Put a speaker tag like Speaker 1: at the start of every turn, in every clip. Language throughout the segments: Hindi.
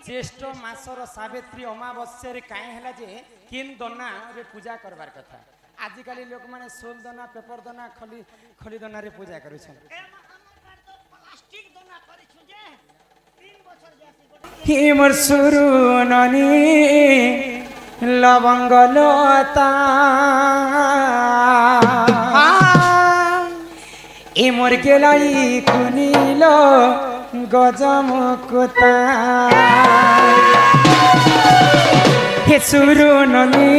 Speaker 1: ज्येष्ठ मासर सावित्री अमावस्या रे काहे हला जे किन दना रे पूजा करबार कथा आजिकाली लोक माने सोल दना पेपर दना खली खली दना रे पूजा करू छन हिमर सुरु ननी लवंग लता इमर गेलाई कुनीलो गजमुकुता हे सुरु ननी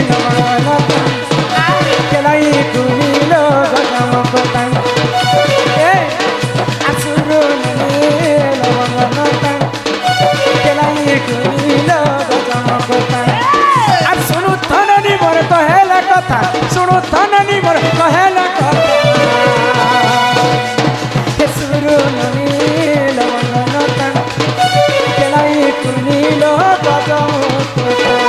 Speaker 1: लवंग लता गेलाई कुनीलो गजमुकुता ए असुरु ननी लवंग लता गेलाई कुनीलो गजमुकुता अब सुनु थननी मोर कहेला कथा सुनु थननी मोर कहेला कथा सुरु ननी लवंग लता गेलाई कुनीलो गजमुकुता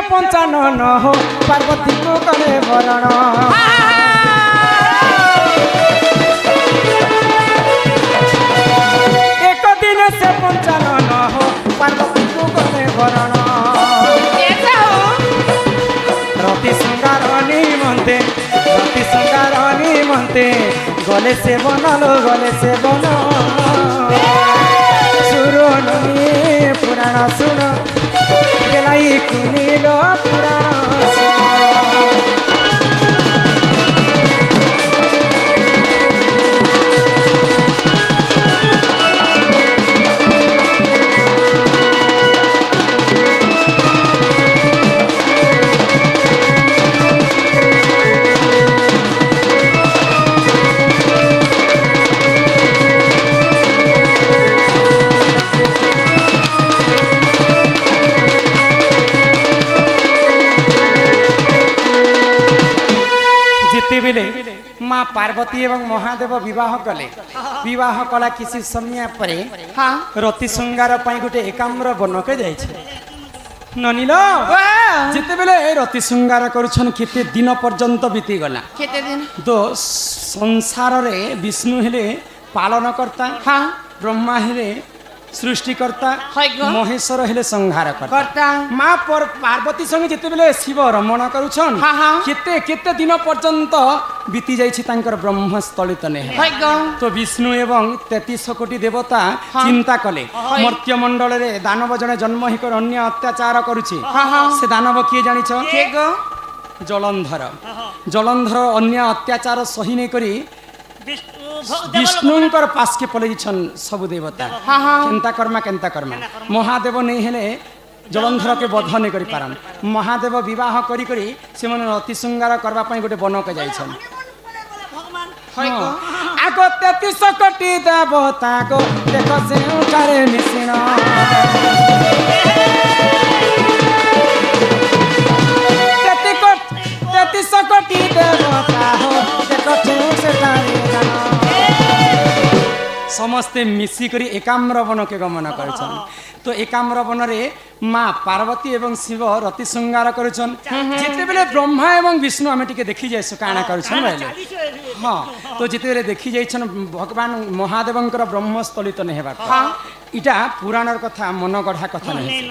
Speaker 1: पंचानन हो पार्वती को करे वरण एक दिन से पंचानन हो पार्वती को करे वरण रति श्रृंगार निमंते गले से बनलो गले से बन सुरो ननी पुराण सुन गेलाई कुनीलो पुराण माँ पार्वती एवं महादेव विवाह कले विवाह कला किसी समय पर रति श्रृंगार गोटे एकाम्र बन के जाए ननील जिते बेले रति श्रृंगार करुछन केते दिन पर्यंत बीती गला तो संसार रे विष्णु हेले पालन करता ब्रह्मा हेले सृष्टिकर्ता महेश्वर हेले संहार करता माँ पर पार्वती संगे जिते बेले शिव रमण करुछन केते केते दिन पर्यंत बीती जाइछि तांकर ब्रह्मस्थलित ने तो विष्णु एवं 33 कोटी देवता चिंता कले मर्त्य मंडल रे दानव जने जन्म ही कर अन्य अत्याचार करुछि से दानव किए जानिछ जलंधर जलंधर अन्य अत्याचार सही नै करी विष्णुंकर पास के पले सब देवता केंता कर्मा महादेव नहीं हेले जलंधर के बध नहीं करि पारन महादेव विवाह करी करी से मन रति श्रृंगार करबा पई गोटे बन के जाइछन आगो 33 कोटी देवता को देखो से उठारे मिसिन 33 कोटी देवता हो देखो से तारे समस्ते मिसिकरी एकाम्र वन के गमन करछन तो एकाम्र वन रे माँ पार्वती एवं शिव रति श्रृंगार करछन जिते बेले ब्रह्मा एवं विष्णु आमे टिके देखि जायसु काना करछन भाई हां तो जिते बेले देखि जायछन भगवान महादेवंकर ब्रह्मस्थलित ने हेबा इटा पुराणर कथा मन गढ़ा कथा नहीं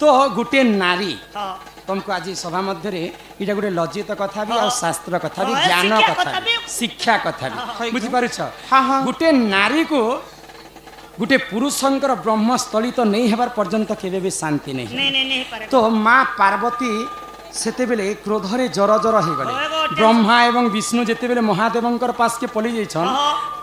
Speaker 1: तो गुटे नारी तुमको आज सभा मध्य रे इटा गोटे लज्जित कथा भी और शास्त्र कथा भी ज्ञान कथा शिक्षा कथा भी बुझी पारुछ गुटे नारी को गुटे पुरुषंकर ब्रह्मस्थलित नहीं हेबार पर्यंत केबे भी शांति नहीं तो माँ पार्वती সেতেবেলে ক্রোধরে জর জর হয়ে গলে ব্রহ্মা এবং বিষ্ণু যেতেবেলে মহাদেবঙ্কর পাশকে পলি যাইছন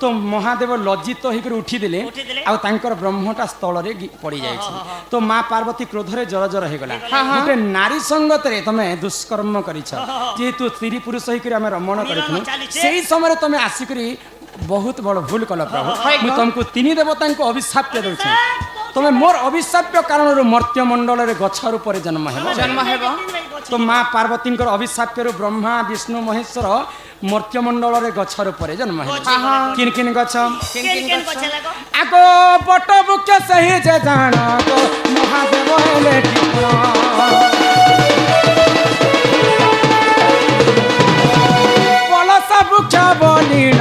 Speaker 1: তো মহাদেব লজ্জিত হইকরি উঠি দেলে আর তাঙ্কর ব্রহ্মটা স্থলরে পড়ি যাইছে তো মা পার্বতী ক্রোধরে জর জর হয়ে গলা গোটে নারী সঙ্গতরে তুমি দুষ্কর্ম করিছ যেহেতু স্ত্রী পুরুষ হইকরি আমি রমণ করিছিলু সেই সময় তুমি আসিকরি বহুত বড় ভুল কল প্রভু মু তোমাকে তিন দেবতাঙ্ক অভিশাপ্য দেউছি তুমি মোর অভিশাপ্য কারণରୁ মর্ত্যমଣ୍ଡଳରେ ଗଛ ରୂପରେ ଜନ୍ମ ହେବ ତ ମା ପାର୍ବତୀଙ୍କର ଅଭିଶାପ୍ୟରୁ ବ୍ରହ୍ମା ବିଷ୍ଣୁ ମହେଶ୍ୱର ମର୍ତ୍ତ୍ୟମଣ୍ଡଳରେ ଗଛ ରୂପରେ ଜନ୍ମ ହେବ କିନ କିନ ଗଛ ଆଗ ବଟ ବୃକ୍ଷ ସେହି ଯେ ଜାଣ ମହାଦେବ ହେଲେ ପଲସ ବୃକ୍ଷ ବଲିଣ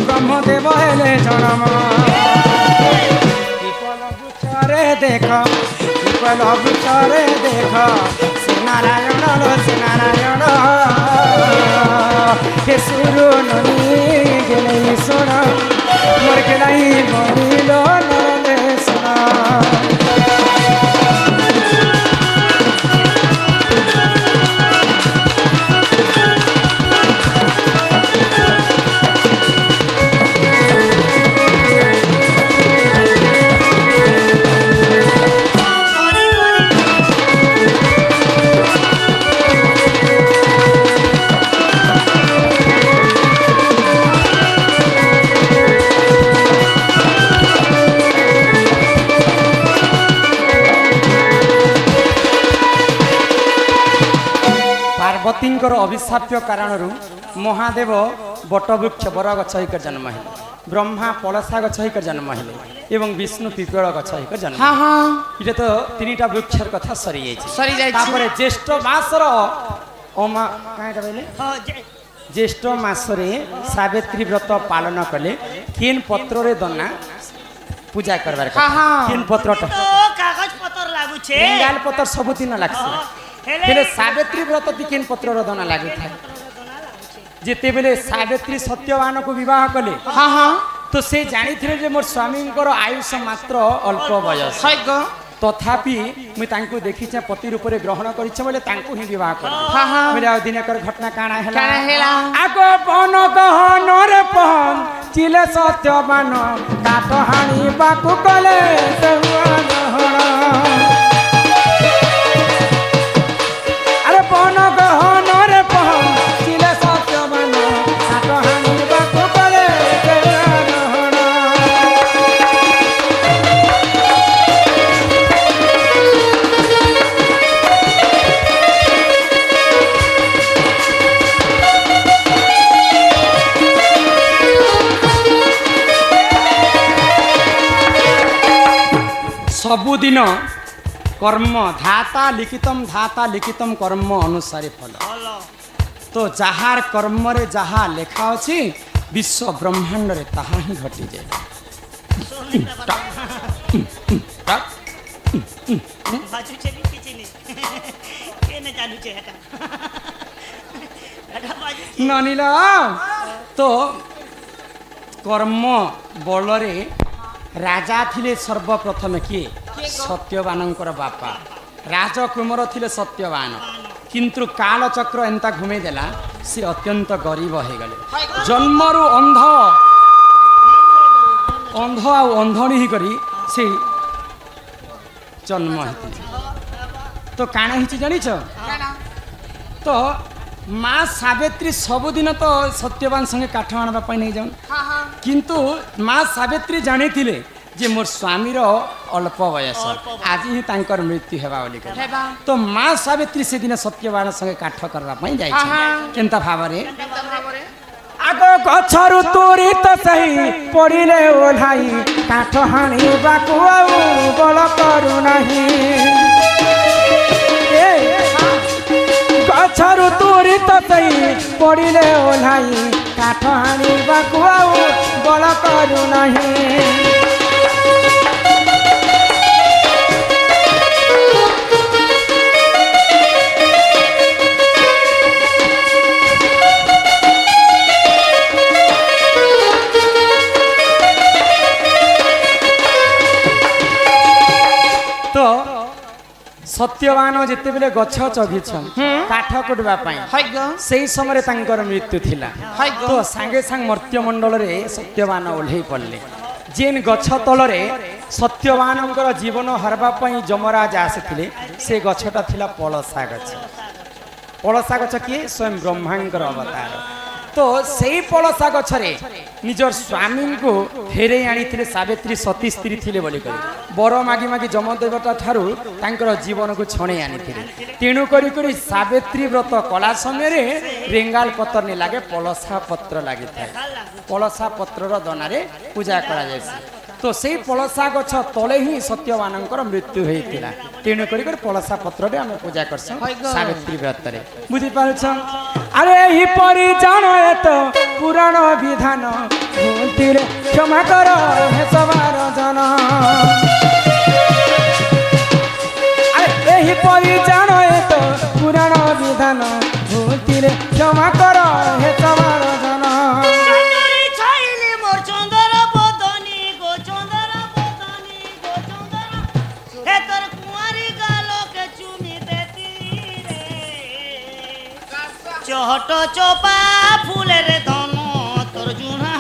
Speaker 1: ବ୍ରହ୍ମଦେବ ହେଲେ ଜନମ देख पिपल वृक्षरे देख श्री नारायण श्री नारायण हे सुरु ननी गेलै सुन मोर गेलै बनिलो नरले सुन ପାର୍ବତୀଙ୍କର ଅଭିଶାପ୍ୟ କାରଣରୁ ମହାଦେବ ବଟବୃକ୍ଷ ବରଗଛ ହେଇକରି ଜନ୍ମ ହେଲେ ବ୍ରହ୍ମା ପଳସା ଗଛ ହେଇକରି ଜନ୍ମ ହେଲେ ଏବଂ ବିଷ୍ଣୁ ପିପଳ ଗଛ ହେଇକରି ଜନ୍ମ ଏଇଟା ତ ତିନିଟା ବୃକ୍ଷର କଥା ସରିଯାଇଛି ତାପରେ ଜ୍ୟେଷ୍ଠ ମାସର ଜ୍ୟେଷ୍ଠ ମାସରେ ସାବିତ୍ରୀ ବ୍ରତ ପାଳନ କଲେ କିନ୍ ପତ୍ରରେ ଦନା ପୂଜା କରବାର କିନ୍ ପତ୍ରଟା
Speaker 2: କାଗଜ ପତ୍ର ଲାଗୁଛେ
Speaker 1: ବେଙ୍ଗାଲ ପତ୍ର ସବୁଦିନ ଲାଗସି ହେଲେ ସାବିତ୍ରୀ ବ୍ରତ କିନ୍ ପତ୍ରର ଦନା ଲାଗୁଥାଏ ଯେତେବେଳେ ସାବିତ୍ରୀ ସତ୍ୟବାନକୁ ବିବାହ କଲେ ତ ସେ ଜାଣିଥିଲେ ଯେ ମୋର ସ୍ୱାମୀଙ୍କର ଆୟୁଷ ମାତ୍ର ଅଳ୍ପ ବୟସ ତଥାପି ମୁଁ ତାଙ୍କୁ ଦେଖିଛେ ପତି ରୂପରେ ଗ୍ରହଣ କରିଛେ ବୋଲେ ତାଙ୍କୁ ହିଁ ବିବାହ କଲି ଆଉ ଦିନକର ଘଟଣା କାଣା ହେଲା ଆଗ ବନ ଗହନରେ ପହଞ୍ଚିଲେ ସତ୍ୟବାନ କାଠ ହାଣିବାକୁ କଲେ ଆରେ ବନ ଗହନରେ ପହଞ୍ଚିଲେ ସତ୍ୟବାନ କାଠ ହାଣିବାକୁ କଲେ सबुदिन कर्म धाता लिखितम कर्म अनुसारे फल तो जहार कर्म रे जहा लेखा अछि विश्व ब्रह्मांड रे ताहा ही घटी जाए ननिला तो कर्म बलरे राजा थिले सर्वप्रथम किए सत्यवानंकर बापा राजकुमार थिले सत्यवान किंतु कालचक्र एंता घुमे देला से अत्यंत गरीब हो गले जन्मरु अंध आ अंधणी ही करी से जन्म हेती तो काना हिची जानिछ तो माँ सावित्री सबुदिन तो सत्यवान संगे काठ आनवा नहीं जाऊन किंतु माँ सावित्री जानी थिले जे मोर स्वामीर अल्प बयस आज ही तांकर मृत्यु हेबा बोली तो माँ सावित्री से दिन सत्यवान संगे काठ करबा पई जाई छै केनता भावरे आगो गछरु तोरी तो सही पड़िले ओढ़ाई काठ हाणिबा को बल करू नाही गछरु तोरी तो सही पड़िले ओढ़ाई काठ हाणिबा को बल करू नाही ସତ୍ୟବାନ ଯେତେବେଳେ ଗଛ ଚଘିଛନ୍ କାଠ କୁଟବା ପାଇଁ ସେଇ ସମୟରେ ତାଙ୍କର ମୃତ୍ୟୁ ଥିଲା ତ ସାଙ୍ଗେ ସାଙ୍ଗେ ମର୍ତ୍ତ୍ୟମଣ୍ଡଳରେ ସତ୍ୟବାନ ଓହ୍ଲେଇ ପଡ଼ିଲେ ଯେନ୍ ଗଛ ତଳରେ ସତ୍ୟବାନଙ୍କର ଜୀବନ ହରବା ପାଇଁ ଯମରାଜ ଆସିଥିଲେ ସେ ଗଛଟା ଥିଲା ପଳସା ଗଛ। ପଳସା ଗଛ କିଏ? ସ୍ୱୟଂ ବ୍ରହ୍ମାଙ୍କର ଅବତାର। ତ ସେଇ ପଳସା ଗଛରେ ନିଜର ସ୍ୱାମୀଙ୍କୁ ଫେରେଇ ଆଣିଥିଲେ ସାବିତ୍ରୀ ସତୀ ସ୍ତ୍ରୀ ଥିଲେ ବୋଲି କହି ବର ମାଗି ମାଗି ଯମଦେବତା ଠାରୁ ତାଙ୍କର ଜୀବନକୁ ଛଣେଇ ଆଣିଥିଲେ। ତେଣୁ କରି ସାବିତ୍ରୀ ବ୍ରତ କଲା ସମୟରେ ରେଙ୍ଗାଲ ପତ୍ର ନି ଲାଗେ ପଳସା ପତ୍ର ଲାଗିଥାଏ। ପଳସା ପତ୍ରର ଦନାରେ ପୂଜା କରାଯାଏ। তো সেই পলসা গছ তলে হি সত্যবানଙ୍କର মৃত্যু হয়েছিল। তেণু করি পলসা পত্রে আমি পূজা করছুঁ সাবিত্রী ব্রতরে। বুঝি পারছ? আরে হি পরি জানো এত পুরাণ বিধান ভুলতিরে ক্ষমা কর হে সবার জন। আরে এই পরি জানো এত পুরাণ বিধান ভুলতিরে ক্ষমা কর হে সবার জন।
Speaker 2: চহট চোপা ফুলের ধন তোর জুড়া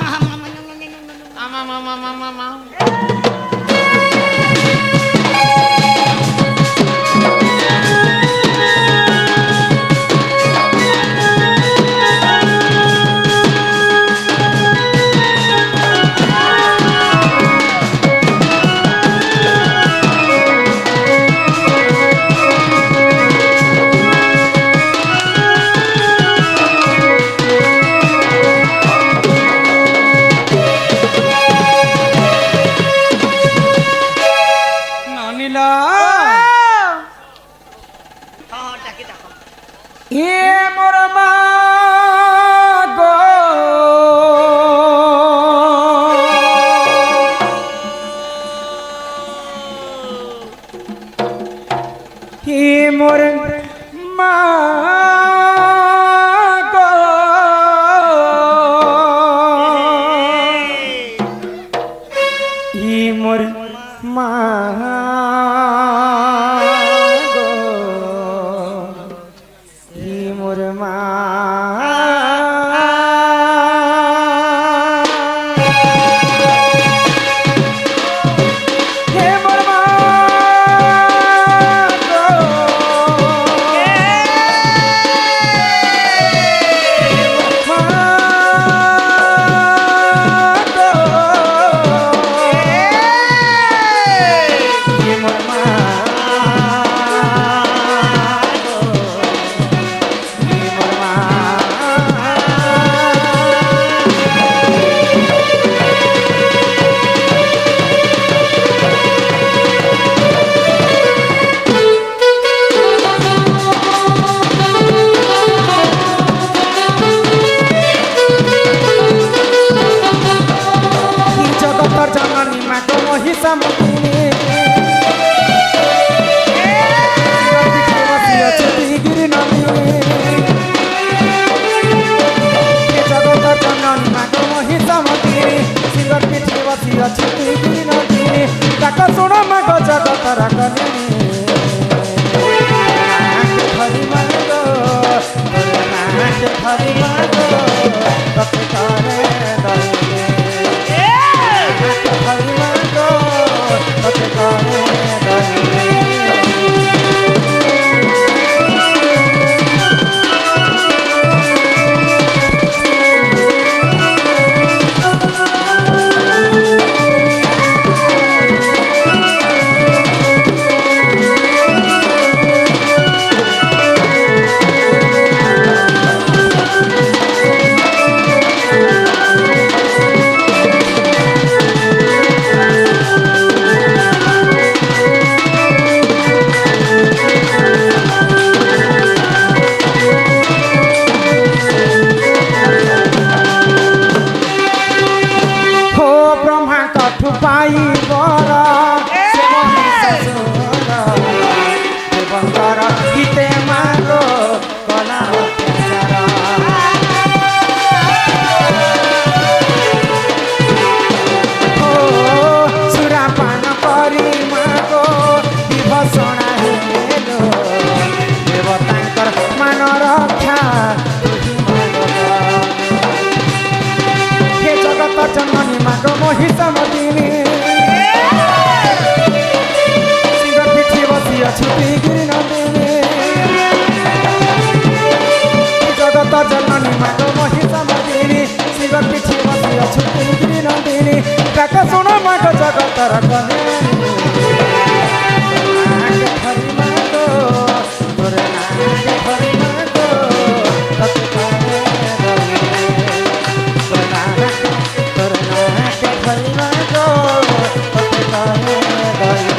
Speaker 1: ডাক শুন মাগ জগতর কল্যাণী নাগ ধরি মাগ তোর নাগ ধরি মাগ তত কানে দয়ে তোর নাগ ধরি মাগ তত কানে দয়ে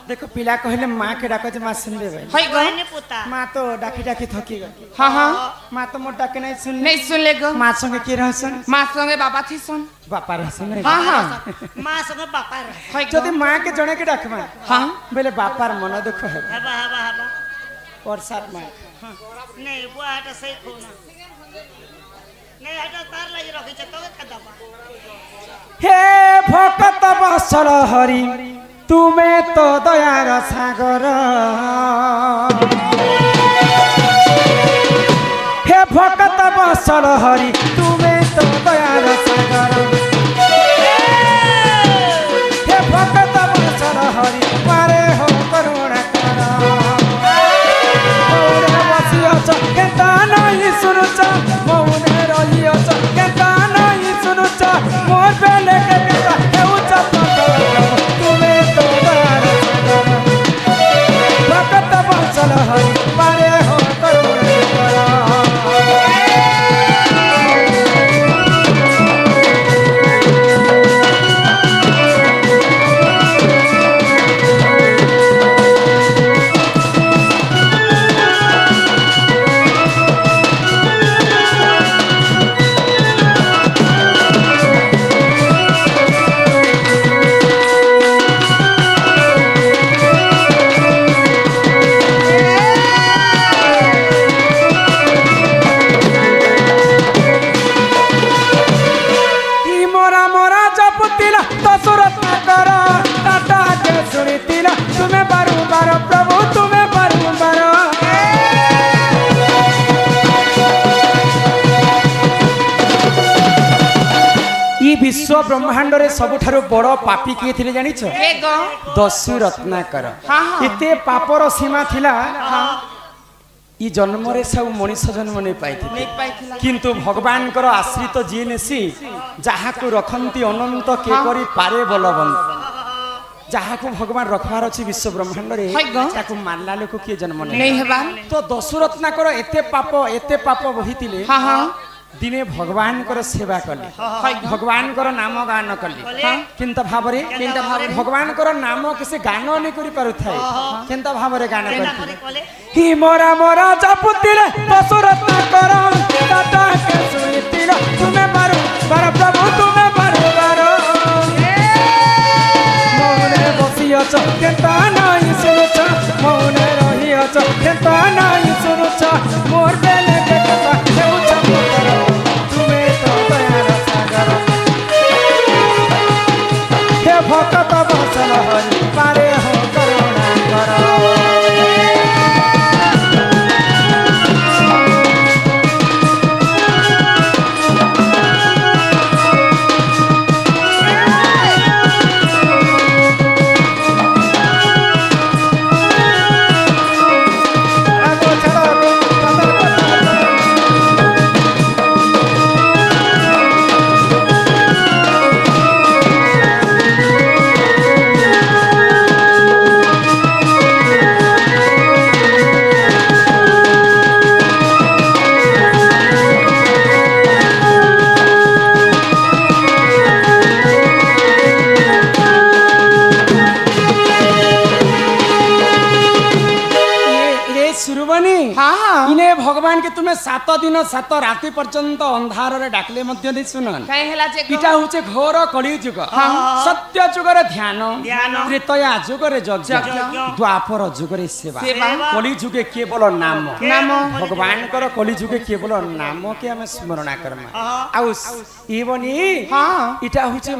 Speaker 1: देखो पिला कहले माँ के डाको जे माँ सुन ले भाई
Speaker 3: होय गो
Speaker 2: कहने पुता
Speaker 1: माँ तो डाकी डाकी थकी गई
Speaker 3: हाँ हाँ
Speaker 1: माँ तो मोर डाके नहीं सुन
Speaker 3: नहीं सुन ले गो
Speaker 1: माँ संगे के रहसन
Speaker 3: माँ संगे बाबा थी सुन
Speaker 1: बापा रहसन
Speaker 3: हाँ हाँ
Speaker 2: माँ संगे बापा रहे
Speaker 3: होय गो
Speaker 1: जदि माँ के जणे के डाकमा
Speaker 3: हाँ
Speaker 1: बेले बापार मन दुख है
Speaker 2: हवा हवा हवा
Speaker 1: और साथ माँ
Speaker 2: नहीं बुआ हटा सही खोना नहीं हटा तार लगी रखी तो का दबा
Speaker 1: हे भक्त बसल हरि तुम्हें तो दयार सागर हे भक्त बसल हरि तुम्हें तो दयार सागर हे भक्त बसल हरि मारे हो करुणा कर मौने बसियछ केता नहीं सुनुछ मौने रहियछ केता नहीं सुनुछ मोर बेले के केता हेउछ तुम्हें तो दयार सागर भक्त बसल हरि मारे हो करुणा कर तुम्हें बार प्रभु तुम्हें बार ई विश्व ब्रह्मांड रे सबुठारु बड़ पापी किए थिले जानिछ
Speaker 3: के गो
Speaker 1: दस्यु रत्नाकर
Speaker 3: हाँ, हाँ।
Speaker 1: एते पापर सीमा थिला ई जन्म रे सब मनुष्य जन्म नहीं पाइथिले
Speaker 3: नहीं पाइथिला
Speaker 1: किंतु भगवान कर आश्रित जी नेसी जहा को रखंती अनंत के करी पारे बलवंत जहा को भगवान रखवार अछि विश्व ब्रह्मांड रे
Speaker 3: है गो।
Speaker 1: ताको मानला लोक के जन्म
Speaker 3: नहीं हेबा
Speaker 1: तो दशरत्ना कर एते पाप बहितिले
Speaker 3: हाँ हाँ
Speaker 1: दिने भगवान कर सेवा कले भगवान कर नाम गान कले किंत भाबरे भगवान कर नाम किसी गान नहीं करि पारुथाय किंत भाबरे गान करथि
Speaker 2: कले
Speaker 1: ही मोरा मोरा जपुतिले दशरत्ना कर दाता के सुनितिले तुम्हें बारो प्रभु तुम्हें बारो मौने बसियछ केता नहीं सुनुछ मौने रहियछ केता नहीं सुनुछ मोर बेले के कथा हेउछ पुत्र तुम्हें तो दयार सागर हे भक्त बसल हरि पारे हो करुणा कर सात दिन सात राति पर्यंत अंधार रे डाकले मध्य नहीं सुनन
Speaker 3: काहे हेला जे
Speaker 1: इटा होचे घोर कली युग सत्य जुगर ध्यान
Speaker 2: ध्यान।
Speaker 1: त्रेतया जुगरे यज्ञ
Speaker 3: यज्ञ।
Speaker 1: द्वापर जुगरे सेवा
Speaker 3: सेवा।
Speaker 1: कली जुगे केवल नाम
Speaker 3: नाम।
Speaker 1: भगवान कर कली जुगे केवल नाम के हम स्मरण करमा आउ ई बनी
Speaker 3: हाँ
Speaker 1: इटा होचे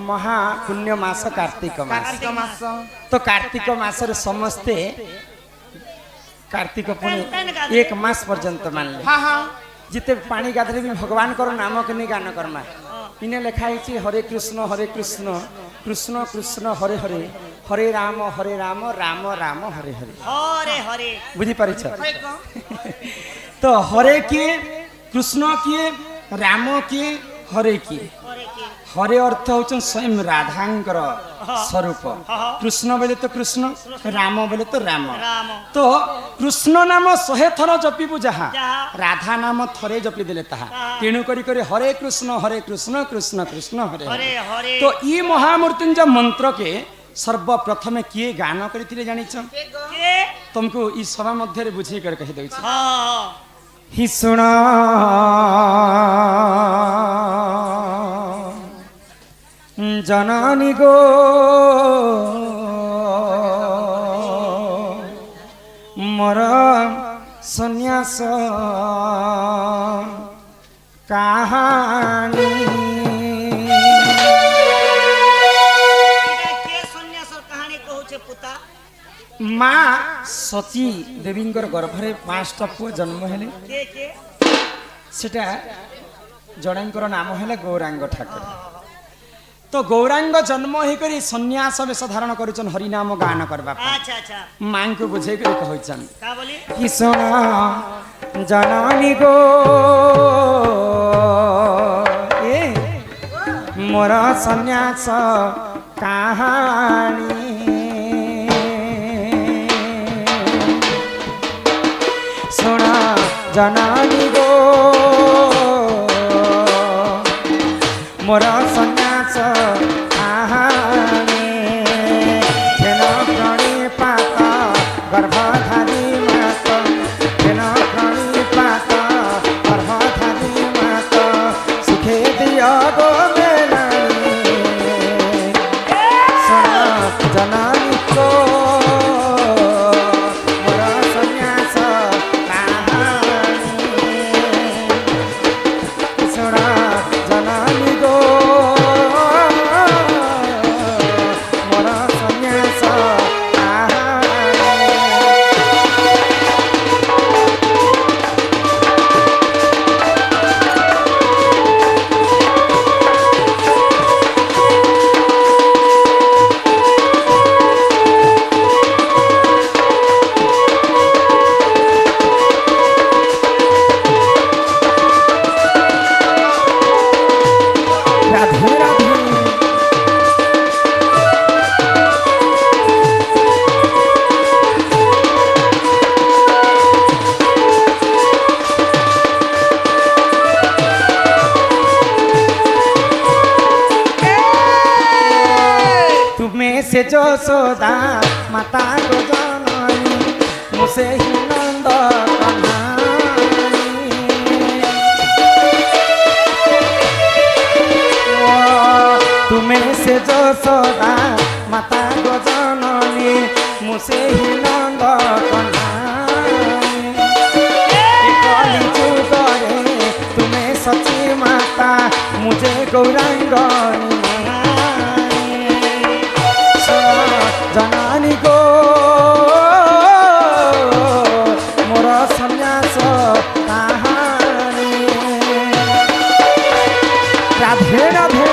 Speaker 1: महा पुण्य मास कार्तिक मास
Speaker 3: कार्तिक मास
Speaker 1: तो कार्तिक मास रे समस्ते कार्तिक पुण्य एक मास पर्यंत मानले
Speaker 3: हाँ हाँ
Speaker 1: जिते पानी गाधरे भी भगवान कर नाम के नहीं गान करमा इने लिखा है हरे कृष्ण कृष्ण कृष्ण हरे हरे हरे राम राम राम हरे हरे
Speaker 2: हरे हरे
Speaker 1: बुझी पारिछ
Speaker 3: है गो
Speaker 1: तो हरे किए कृष्ण किए राम किए हरे किए
Speaker 2: हरे के
Speaker 1: हरे अर्थ होचन स्वयं राधांकर स्वरूप कृष्ण बोले तो कृष्ण राम बोले तो राम
Speaker 2: राम
Speaker 1: तो कृष्ण नाम 100 थर जपिबु जहा
Speaker 2: जहा।
Speaker 1: राधा नाम थरे जपि देले ताहा तेणु करी हरे कृष्ण कृष्ण कृष्ण हरे
Speaker 2: हरे
Speaker 1: हरे
Speaker 2: हरे
Speaker 1: तो ई महामृत्युंजय मंत्र के सर्वप्रथम किए गान करथिले जानिछ
Speaker 2: के
Speaker 1: तुमको ई सभा मध्य रे बुझी कर कहि दउछि
Speaker 2: हाँ
Speaker 1: हि सुन जननी गो मोर सन्यास कहानी
Speaker 2: एटा के सन्यासर कहानी कहूचे पुता
Speaker 1: माँ सती देवींकर गर्भरे 5टा पुआ जन्म हेले
Speaker 2: के
Speaker 1: सेटा जणेंकर नाम हेले गौरांग ठाकुर तो गौरांग जन्म होकर सन्यास वेश धारण करुचन हरिनाम गान करबा
Speaker 2: अच्छा अच्छा
Speaker 1: मां को बुझे कर कहचन
Speaker 2: का बोली
Speaker 1: कि सुना जननी गो ए मोर सन्यास कहानी सुना जननी गो मोर सन्यास कहानी जेन प्राणी पात गर्भधारी मात जेन प्राणी पात गर्भधारी मात सुखे दिया गो मेलानी सुना जननी को मोर सन्यास कहानी सुना जननी गो मोर सन्यास कहानी राधे राधे तुम्हें से जो सोदा माता को जननी मुझसे ही नंद तुम्हें से जो सोदा माता को जननी मुझसे ही नंद कली जुगरे तुम्हें सची माता मुझे गौरांग जननी गो मोर सन्यास कहानी राधे राधे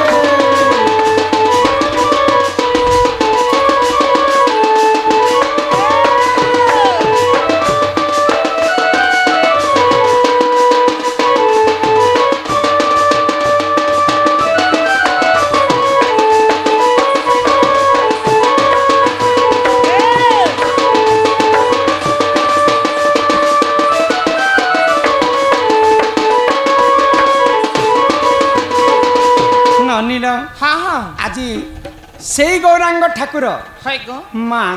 Speaker 1: अनिल
Speaker 3: हाँ हाँ
Speaker 1: आज से गौरांग ठाकुर
Speaker 3: है गो
Speaker 1: माँ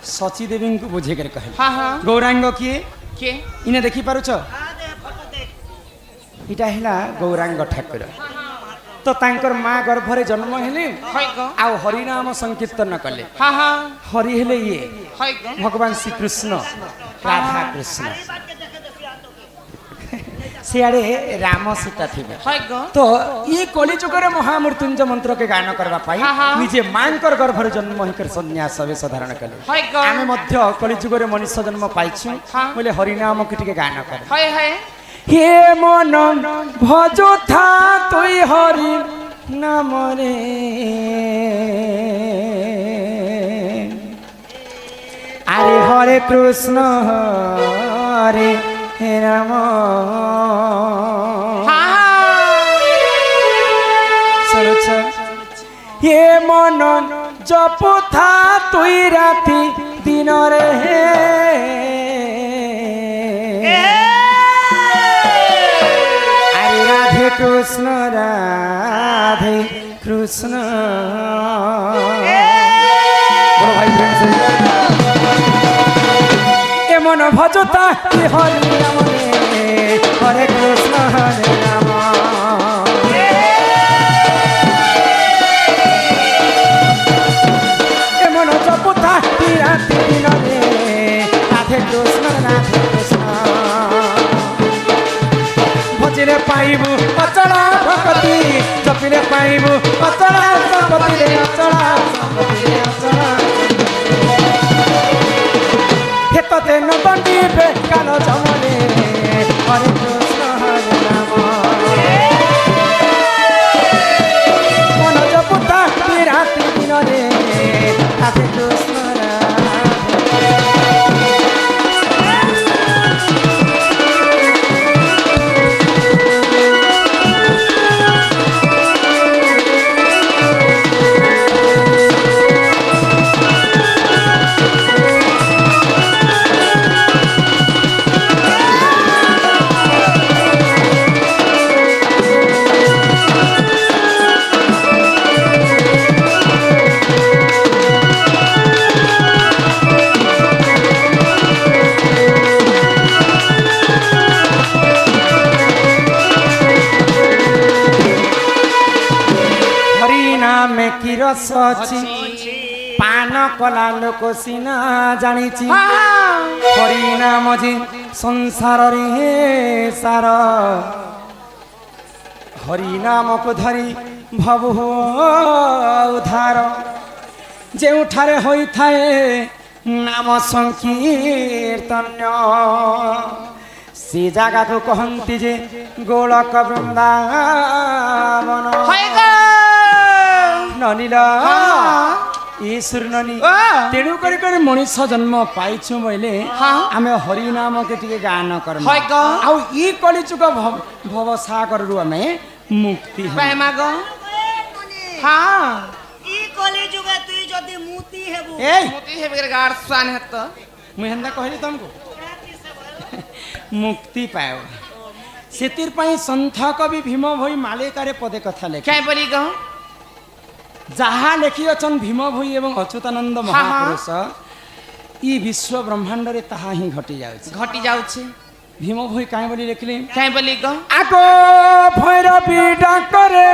Speaker 1: सची देवी को बुझे कर कहे
Speaker 3: हाँ हाँ
Speaker 1: गौरांग किए
Speaker 3: କିଏ
Speaker 1: ଇନେ ଦେଖି ପାରୁଛ
Speaker 2: हाँ दे फोटो देख
Speaker 1: ଇଟା ହେଲା ଗୌରାଙ୍ଗ ଠାକୁର ତ ତାଙ୍କର ମା ଗର୍ଭରେ ଜନ୍ମ ହେଲେ
Speaker 3: ହଇ ଗ
Speaker 1: ଆଉ ହରିନାମ ସଂକୀର୍ତ୍ତନ କଲେ
Speaker 3: ହଁ ହଁ
Speaker 1: ହରି ହେଲେ ଇଏ
Speaker 3: ହଇ ଗ
Speaker 1: ଭଗବାନ ଶ୍ରୀକୃଷ୍ଣ ରାଧା କୃଷ୍ଣ
Speaker 2: ये बात के देखे देखिए आ तो
Speaker 1: ସିଆଡ଼େ ରାମ ସୀତା ଥିବେ
Speaker 3: ହଇ ଗ
Speaker 1: ତ ଇ କଳିଯୁଗରେ ମହାମୃତ୍ୟୁଞ୍ଜ ମନ୍ତ୍ରକେ ଗାନ କରିବା ପାଇଁ
Speaker 3: ହଁ, ହଁ।
Speaker 1: ନିଜେ ମାଙ୍କର ଗର୍ଭରେ ଜନ୍ମ ହେଇକରି ସନ୍ନ୍ୟାସ ବେଶ ଧାରଣ କଲେ
Speaker 3: ହଇ ଗ
Speaker 1: ଆମେ ମଧ୍ୟ କଳିଯୁଗରେ ମନୁଷ୍ୟ ଜନ୍ମ ପାଇଛୁ
Speaker 3: ହଁ।
Speaker 1: ବୋଲେ ହରିନାମକୁ ଟିକେ ଗାନ କରେ
Speaker 3: ହଇ ହଇ
Speaker 1: হে মন ভজথা তুই হরি নামরে আরে হরে কৃষ্ণ হরে রাম
Speaker 3: ହଁ ହଁ
Speaker 1: শুনুছ হে মন জপথা তুই রাতি দিনরে আরে রাধে কৃষ্ণ রাধে কৃষ্ণ বড় ভাই প্রেম সে এমন ভজতা কি হরি নাম রে হরে কৃষ্ণ হরে রাম এমন জপতা কি রাতি দিন রে রাধে কৃষ্ণ রাধে কৃষ্ণ ভজিলে পাইবু অচলা ভকতি জপিলে পাইবু অচলা সম্পত্তি রে অচলা সম্পত্তি রে অচলা হেততে নবন্দিবে কাল জমলে হরে কৃষ্ণ হরে রাম মন জপুতা রাত্রি দিনরে রাধে কৃষ্ণ রাধে হরিনামে কি রস ଅଛି পান কলা লোক সিনা জানিছি হরিনাম যে সংসারে সার হরিনামକୁ ধরি ভব উদ্ধার ଯେଉଁଠାରେ ହୋଇଥାଏ ନାମ ସଂକୀର୍ତ୍ତନ ସେ ଜାଗାକୁ କହନ୍ତି ଯେ ଗୋଳକ ବୃନ୍ଦାବନ
Speaker 3: ହଇ ଗ
Speaker 1: ନନିଲ ଈଶ୍ୱର ନନି ତେଣୁ କରି କରି ମଣିଷ ଜନ୍ମ ପାଇଛୁ ବୋଇଲେ
Speaker 3: ହଁ।
Speaker 1: ଆମେ ହରିନାମକେ ଟିକେ ଗାନ କରମା
Speaker 3: ହଇ ଗ
Speaker 1: ଆଉ ଇ କଳିଯୁଗ ଭବ ସାଗରରୁ ଆମେ ମୁକ୍ତି ହେବୁ।
Speaker 3: ପ୍ରେମା ଗ ହଁ
Speaker 2: ई कॉलेज जुगे तुई जदी मूती हेबू
Speaker 1: ଏଇ
Speaker 3: ମୁତି ହେବେ ଗାଡ ସ୍ୱାନ ହେତ
Speaker 1: ମୁଁ ହେନ୍ତା କହିଲି ତମକୁ ମୁକ୍ତି ପାଇବ ସେଥିପାଇଁ ସନ୍ଥ କବି ଭୀମ ଭୋଇ ମାଳିକାରେ ପଦେ କଥା ଲେଖେ
Speaker 3: କାଇଁ ବୋଲି ଗ
Speaker 1: ଯାହା ଲେଖିଅଛନ୍ ଭୀମ ଭୋଇ ଏବଂ ଅଚ୍ୟୁତାନନ୍ଦ ମହାପୁରୁଷ ଇ ବିଶ୍ୱ ବ୍ରହ୍ମାଣ୍ଡରେ ତାହା ହିଁ ଘଟି ଯାଉଛି
Speaker 3: ଘଟି ଯାଉଛି
Speaker 1: ଭୀମ ଭୋଇ କାହିଁ ବୋଲି ଲେଖିଲେ
Speaker 3: କାଇଁ ବୋଲି ଗ
Speaker 1: ଆଗ ଭୈରବୀ ଡାକରେ